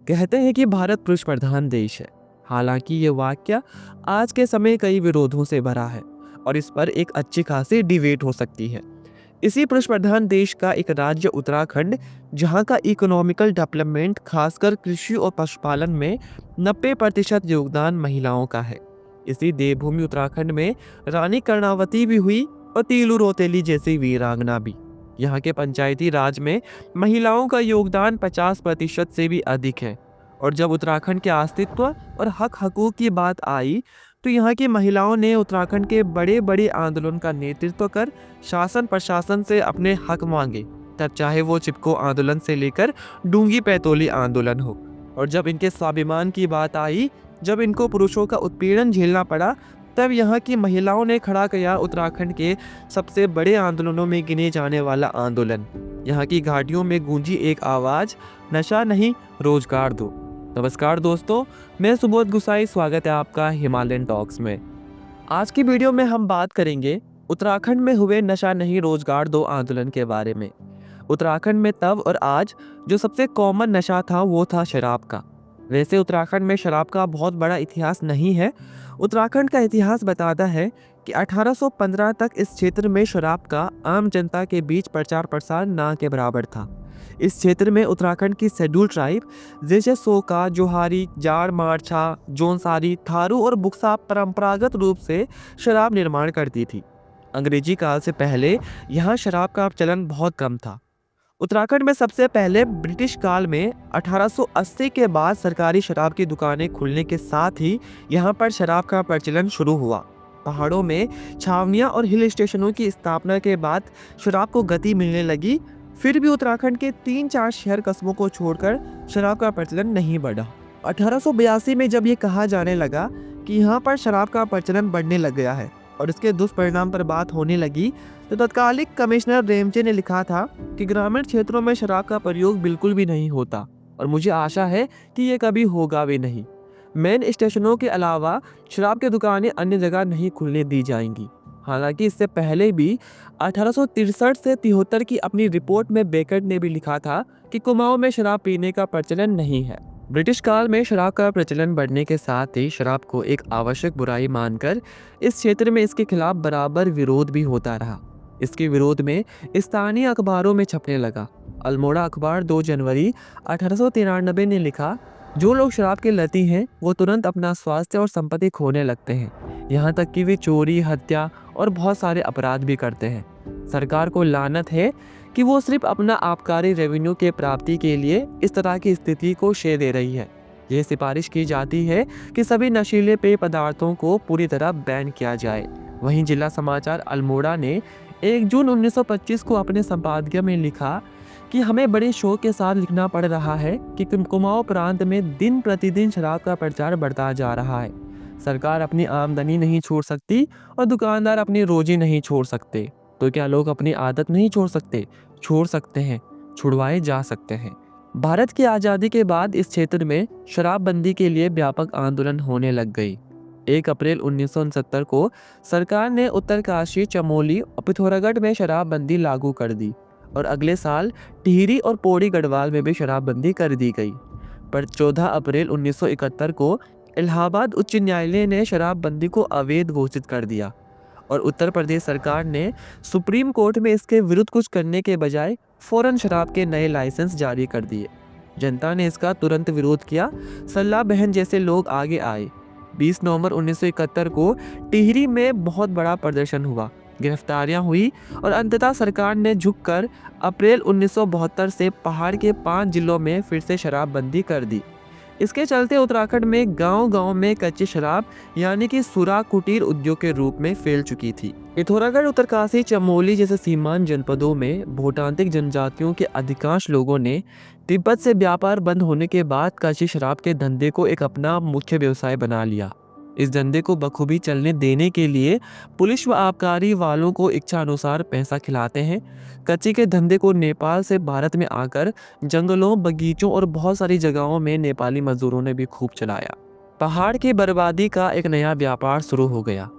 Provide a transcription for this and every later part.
कहते हैं कि भारत पुरुष प्रधान देश है। हालांकि ये वाक्य आज के समय कई विरोधों से भरा है और इस पर एक अच्छी खासी डिबेट हो सकती है। इसी पुरुष प्रधान देश का एक राज्य उत्तराखंड, जहां का इकोनॉमिकल डेवलपमेंट खासकर कृषि और पशुपालन में 90% योगदान महिलाओं का है। इसी देवभूमि उत्तराखंड में रानी कर्णावती भी हुई और तीलू रोतेली जैसी वीरांगना भी। यहाँ के पंचायती राज में महिलाओं का योगदान 50% से भी अधिक है। और जब उत्तराखंड के अस्तित्व और हक हकूक की बात आई तो यहाँ की महिलाओं ने उत्तराखंड के बड़े बड़े आंदोलन का नेतृत्व कर शासन प्रशासन से अपने हक मांगे, तब चाहे वो चिपको आंदोलन से लेकर डूंगी पैतोली आंदोलन हो। और जब इनके स्वाभिमान की बात आई, जब इनको पुरुषों का उत्पीड़न झेलना पड़ा, तब यहाँ की महिलाओं ने खड़ा किया उत्तराखंड के सबसे बड़े आंदोलनों में गिने जाने वाला आंदोलन। यहाँ की घाटियों में गूंजी एक आवाज, नशा नहीं रोजगार दो। नमस्कार दोस्तों, मैं सुबोध गुसाई, स्वागत है आपका हिमालयन टॉक्स में। आज की वीडियो में हम बात करेंगे उत्तराखंड में हुए नशा नहीं रोजगार दो आंदोलन के बारे में। उत्तराखंड में तब और आज जो सबसे कॉमन नशा था वो था शराब का। वैसे उत्तराखंड में शराब का बहुत बड़ा इतिहास नहीं है। उत्तराखंड का इतिहास बताता है कि 1815 तक इस क्षेत्र में शराब का आम जनता के बीच प्रचार प्रसार ना के बराबर था। इस क्षेत्र में उत्तराखंड की शेड्यूल ट्राइब जैसे सोका, जोहारी, जाड़, मारछा, जोनसारी, थारू और बुक्सा परंपरागत रूप से शराब निर्माण करती थी। अंग्रेजी काल से पहले यहाँ शराब का चलन बहुत कम था। उत्तराखंड में सबसे पहले ब्रिटिश काल में 1880 के बाद सरकारी शराब की दुकानें खुलने के साथ ही यहाँ पर शराब का प्रचलन शुरू हुआ। पहाड़ों में छावनियाँ और हिल स्टेशनों की स्थापना के बाद शराब को गति मिलने लगी। फिर भी उत्तराखंड के 3-4 शहर कस्बों को छोड़कर शराब का प्रचलन नहीं बढ़ा। 1882 में जब ये कहा जाने लगा कि यहाँ पर शराब का प्रचलन बढ़ने लग गया है और इसके दुष्परिणाम पर बात होने लगी, तो तत्कालिक कमिश्नर रेमचे ने लिखा था कि ग्रामीण क्षेत्रों में शराब का प्रयोग बिल्कुल भी नहीं होता और मुझे आशा है कि ये कभी होगा भी नहीं। मेन स्टेशनों के अलावा शराब की दुकानें अन्य जगह नहीं खुलने दी जाएंगी। हालांकि इससे पहले भी 1863 से 73 की अपनी रिपोर्ट में बेकर ने भी लिखा था कि कुमाऊं में शराब पीने का प्रचलन नहीं है। ब्रिटिश काल में शराब का प्रचलन बढ़ने के साथ ही शराब को एक आवश्यक बुराई मानकर इस क्षेत्र में इसके खिलाफ बराबर विरोध भी होता रहा। इसके विरोध में स्थानीय अखबारों में छपने लगा। अल्मोड़ा अखबार 2 जनवरी 1893 ने लिखा, जो लोग शराब के लती हैं वो तुरंत अपना स्वास्थ्य और संपत्ति खोने लगते हैं। यहाँ तक कि वे चोरी, हत्या और बहुत सारे अपराध भी करते हैं। सरकार को लानत है कि वो सिर्फ अपना आबकारी रेवेन्यू के प्राप्ति के लिए इस तरह की स्थिति को श्रेय दे रही है। यह सिफारिश की जाती है कि सभी नशीले पेय पदार्थों को पूरी तरह बैन किया जाए। वहीं जिला समाचार अल्मोड़ा ने 1 जून 1925 को अपने संपादकीय में लिखा कि हमें बड़े शौक के साथ लिखना पड़ रहा है कि कुमाऊं प्रांत में दिन प्रतिदिन शराब का प्रचार बढ़ता जा रहा है। सरकार अपनी आमदनी नहीं छोड़ सकती और दुकानदार अपनी रोजी नहीं छोड़ सकते, तो क्या लोग अपनी आदत नहीं छोड़ सकते? छोड़ सकते हैं, छुड़वाए जा सकते हैं। भारत की आज़ादी के बाद इस क्षेत्र में शराबबंदी के लिए व्यापक आंदोलन होने लग गई। 1 अप्रैल 1969 को सरकार ने उत्तरकाशी, चमोली और पिथौरागढ़ में शराबबंदी लागू कर दी और अगले साल टिहरी और पौड़ी गढ़वाल में भी शराबबंदी कर दी गई। पर 14 अप्रैल 1971 को इलाहाबाद उच्च न्यायालय ने शराबबंदी को अवैध घोषित कर दिया और उत्तर प्रदेश सरकार ने सुप्रीम कोर्ट में इसके विरुद्ध कुछ करने के बजाय फौरन शराब के नए लाइसेंस जारी कर दिए। जनता ने इसका तुरंत विरोध किया। सल्ला बहन जैसे लोग आगे आए। 20 नवंबर 1971 को टिहरी में बहुत बड़ा प्रदर्शन हुआ, गिरफ्तारियां हुई और अंततः सरकार ने झुककर अप्रैल 1972 से पहाड़ के 5 जिलों में फिर से शराबबंदी कर दी। इसके चलते उत्तराखंड में गांव-गांव में कच्ची शराब यानी कि सुरा कुटीर उद्योग के रूप में फैल चुकी थी। पिथौरागढ़, उत्तरकाशी, चमोली जैसे सीमांत जनपदों में भूटांतिक जनजातियों के अधिकांश लोगों ने तिब्बत से व्यापार बंद होने के बाद कच्ची शराब के धंधे को एक अपना मुख्य व्यवसाय बना लिया। इस धंधे को बखूबी चलने देने के लिए पुलिस व आबकारी वालों को इच्छा अनुसार पैसा खिलाते हैं। कच्ची के धंधे को नेपाल से भारत में आकर जंगलों, बगीचों और बहुत सारी जगहों में नेपाली मजदूरों ने भी खूब चलाया। पहाड़ की बर्बादी का एक नया व्यापार शुरू हो गया।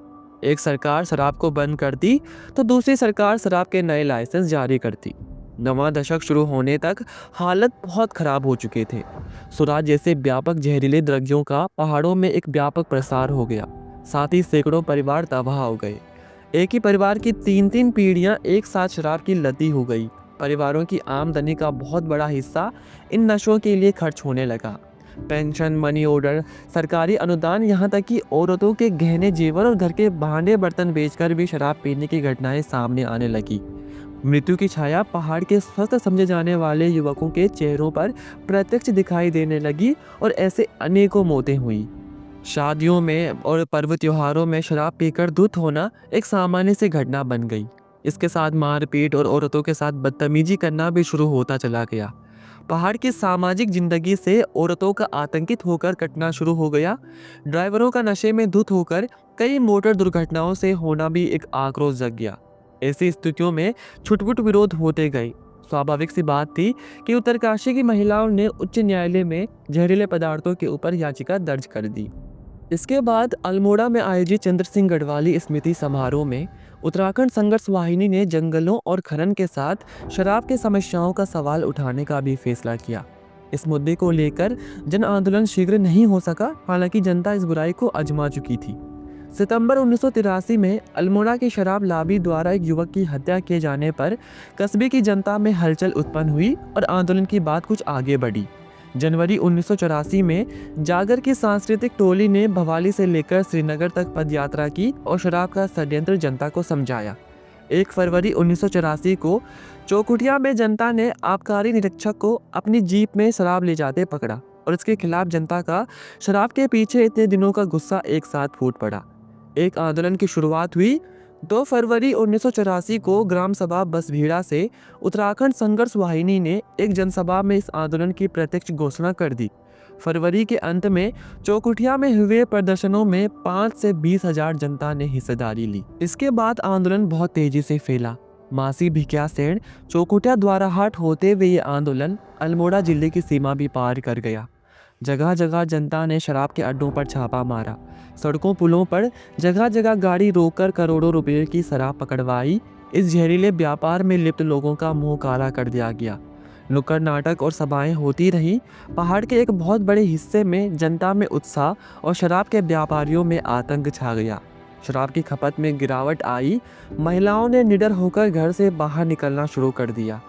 एक सरकार शराब को बंद करती तो दूसरी सरकार शराब के नए लाइसेंस जारी करती। नवां दशक शुरू होने तक हालत बहुत खराब हो चुके थे। सुरा जैसे व्यापक जहरीले द्रव्यों का पहाड़ों में एक व्यापक प्रसार हो गया। साथ ही सैकड़ों परिवार तबाह हो गए। एक ही परिवार की 3-3 पीढ़ियां एक साथ शराब की लती हो गई। परिवारों की आमदनी का बहुत बड़ा हिस्सा इन नशों के लिए खर्च होने लगा। पेंशन, मनी ऑर्डर, सरकारी अनुदान, यहाँ तक कि औरतों के गहने जेवर और घर के भांडे बर्तन बेचकर भी शराब पीने की घटनाएं सामने आने लगी। मृत्यु की छाया पहाड़ के स्वस्थ समझे जाने वाले युवकों के चेहरों पर प्रत्यक्ष दिखाई देने लगी और ऐसे अनेकों मौतें हुई। शादियों में और पर्व त्योहारों में शराब पीकर धुत होना एक सामान्य सी घटना बन गई। इसके साथ मारपीट और औरतों के साथ बदतमीजी करना भी शुरू होता चला गया। पहाड़ की सामाजिक जिंदगी से औरतों का आतंकित होकर कटना शुरू हो गया। ड्राइवरों का नशे में धुत होकर कई मोटर दुर्घटनाओं से होना भी एक आक्रोश जग गया। ऐसी स्थितियों में छुटपुट विरोध होते गए। स्वाभाविक सी बात थी कि उत्तरकाशी की महिलाओं ने उच्च न्यायालय में जहरीले पदार्थों के ऊपर याचिका दर्ज कर दी। इसके बाद अल्मोड़ा में आयोजित चंद्र सिंह गढ़वाली स्मृति समारोह में उत्तराखंड संघर्ष वाहिनी ने जंगलों और खनन के साथ शराब की समस्याओं का सवाल उठाने का भी फैसला किया। इस मुद्दे को लेकर जन आंदोलन शीघ्र नहीं हो सका, हालांकि जनता इस बुराई को आजमा चुकी थी। सितंबर 1983 में अल्मोड़ा की शराब लाबी द्वारा एक युवक की हत्या किए जाने पर कस्बे की जनता में हलचल उत्पन्न हुई और आंदोलन की बात कुछ आगे बढ़ी। जनवरी 1984 में जागर की सांस्कृतिक टोली ने भवाली से लेकर श्रीनगर तक पदयात्रा की और शराब का षड्यंत्र जनता को समझाया। 1 फरवरी 1984 को चौकुटिया में जनता ने आबकारी निरीक्षक को अपनी जीप में शराब ले जाते पकड़ा और इसके खिलाफ जनता का शराब के पीछे इतने दिनों का गुस्सा एक साथ फूट पड़ा। एक आंदोलन की शुरुआत हुई। 2 फरवरी 1984 को ग्राम सभा बसभीड़ा से उत्तराखंड संघर्ष वाहिनी ने एक जनसभा में इस आंदोलन की प्रत्यक्ष घोषणा कर दी। फरवरी के अंत में चौकुटिया में हुए प्रदर्शनों में 5 से 20 हजार जनता ने हिस्सेदारी ली। इसके बाद आंदोलन बहुत तेजी से फैला। मासी भिकियासेन चौकुटिया द्वाराहाट होते हुए ये आंदोलन अल्मोड़ा जिले की सीमा भी पार कर गया। जगह जगह जनता ने शराब के अड्डों पर छापा मारा। सड़कों पुलों पर जगह जगह गाड़ी रोककर करोड़ों रुपए की शराब पकड़वाई। इस जहरीले व्यापार में लिप्त लोगों का मुंह काला कर दिया गया। नुक्कड़ नाटक और सभाएं होती रहीं। पहाड़ के एक बहुत बड़े हिस्से में जनता में उत्साह और शराब के व्यापारियों में आतंक छा गया। शराब की खपत में गिरावट आई। महिलाओं ने निडर होकर घर से बाहर निकलना शुरू कर दिया।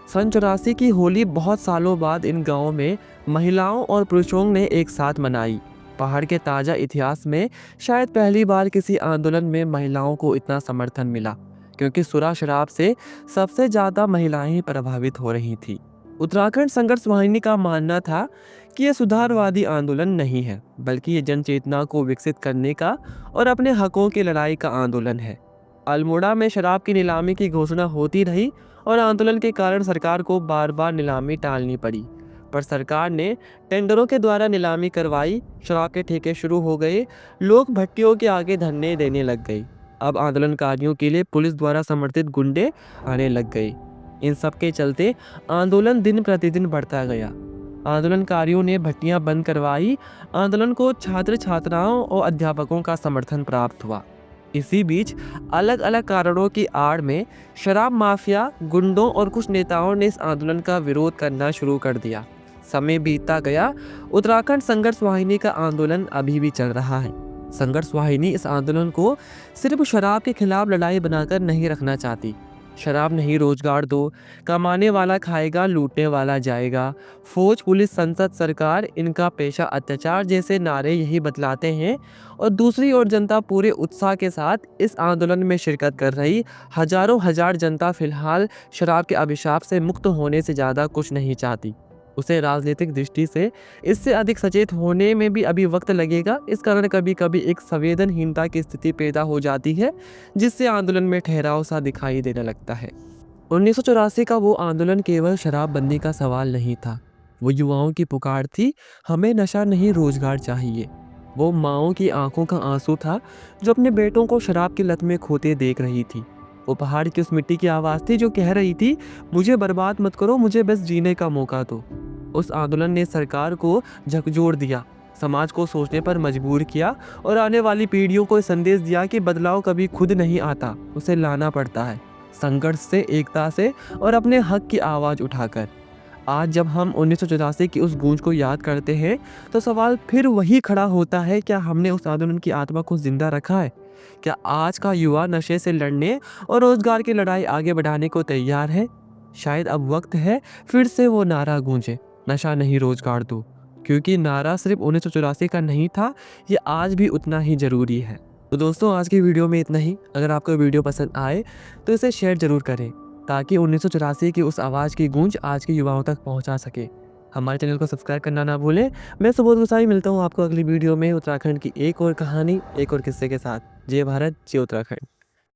सन 84 की होली बहुत सालों बाद इन गांवों में महिलाओं और पुरुषों ने एक साथ मनाई। पहाड़ के ताज़ा इतिहास में शायद पहली बार किसी आंदोलन में महिलाओं को इतना समर्थन मिला, क्योंकि सुरा शराब से सबसे ज़्यादा महिलाएं ही प्रभावित हो रही थी। उत्तराखंड संघर्ष वाहिनी का मानना था कि यह सुधारवादी आंदोलन नहीं है, बल्कि ये जन चेतना को विकसित करने का और अपने हकों की लड़ाई का आंदोलन है। अल्मोड़ा में शराब की नीलामी की घोषणा होती रही और आंदोलन के कारण सरकार को बार बार नीलामी टालनी पड़ी, पर सरकार ने टेंडरों के द्वारा नीलामी करवाई। शराब के ठेके शुरू हो गए। लोग भट्टियों के आगे धरने देने लग गए। अब आंदोलनकारियों के लिए पुलिस द्वारा समर्थित गुंडे आने लग गए। इन सब के चलते आंदोलन दिन प्रतिदिन बढ़ता गया। आंदोलनकारियों ने भट्टियां बंद करवाई। आंदोलन को छात्र छात्राओं और अध्यापकों का समर्थन प्राप्त हुआ। इसी बीच अलग अलग कारणों की आड़ में शराब माफिया, गुंडों और कुछ नेताओं ने इस आंदोलन का विरोध करना शुरू कर दिया। समय बीतता गया। उत्तराखंड संघर्ष वाहिनी का आंदोलन अभी भी चल रहा है। संघर्ष वाहिनी इस आंदोलन को सिर्फ शराब के खिलाफ लड़ाई बनाकर नहीं रखना चाहती। शराब नहीं, रोजगार दो, कमाने वाला खाएगा, लूटने वाला जाएगा, फौज, पुलिस, संसद, सरकार, इनका पेशा अत्याचार जैसे नारे यही बतलाते हैं। और दूसरी ओर जनता पूरे उत्साह के साथ इस आंदोलन में शिरकत कर रही। हजारों हजार जनता फिलहाल शराब के अभिशाप से मुक्त होने से ज़्यादा कुछ नहीं चाहती। उसे राजनीतिक दृष्टि से इससे अधिक सचेत होने में भी अभी वक्त लगेगा। इस कारण कभी कभी एक संवेदनहीनता की स्थिति पैदा हो जाती है, जिससे आंदोलन में ठहराव सा दिखाई देने लगता है। 1984 का वो आंदोलन केवल शराबबंदी का सवाल नहीं था। वो युवाओं की पुकार थी, हमें नशा नहीं, रोजगार चाहिए। वो माँओं की आंखों का आंसू था जो अपने बेटों को शराब की लत में खोते देख रही थी। वो पहाड़ की उस मिट्टी की आवाज़ थी जो कह रही थी, मुझे बर्बाद मत करो, मुझे बस जीने का मौका दो। उस आंदोलन ने सरकार को झकझोर दिया, समाज को सोचने पर मजबूर किया और आने वाली पीढ़ियों को संदेश दिया कि बदलाव कभी खुद नहीं आता, उसे लाना पड़ता है, संघर्ष से, एकता से और अपने हक की आवाज़ उठाकर। आज जब हम 1984 की उस गूंज को याद करते हैं तो सवाल फिर वही खड़ा होता है, क्या हमने उस आंदोलन की आत्मा को जिंदा रखा है? क्या आज का युवा नशे से लड़ने और रोजगार की लड़ाई आगे बढ़ाने को तैयार है? शायद अब वक्त है फिर से वो नारा गूंजे, नशा नहीं रोजगार दो। क्योंकि नारा सिर्फ 1984 का नहीं था, ये आज भी उतना ही ज़रूरी है। तो दोस्तों, आज की वीडियो में इतना ही। अगर आपको वीडियो पसंद आए तो इसे शेयर ज़रूर करें, ताकि 1984 की उस आवाज़ की गूंज आज के युवाओं तक पहुंचा सके। हमारे चैनल को सब्सक्राइब करना ना भूलें। मैं सुबोध गोसाई मिलता हूं आपको अगली वीडियो में उत्तराखंड की एक और कहानी, एक और किस्से के साथ। जय भारत, जय उत्तराखंड।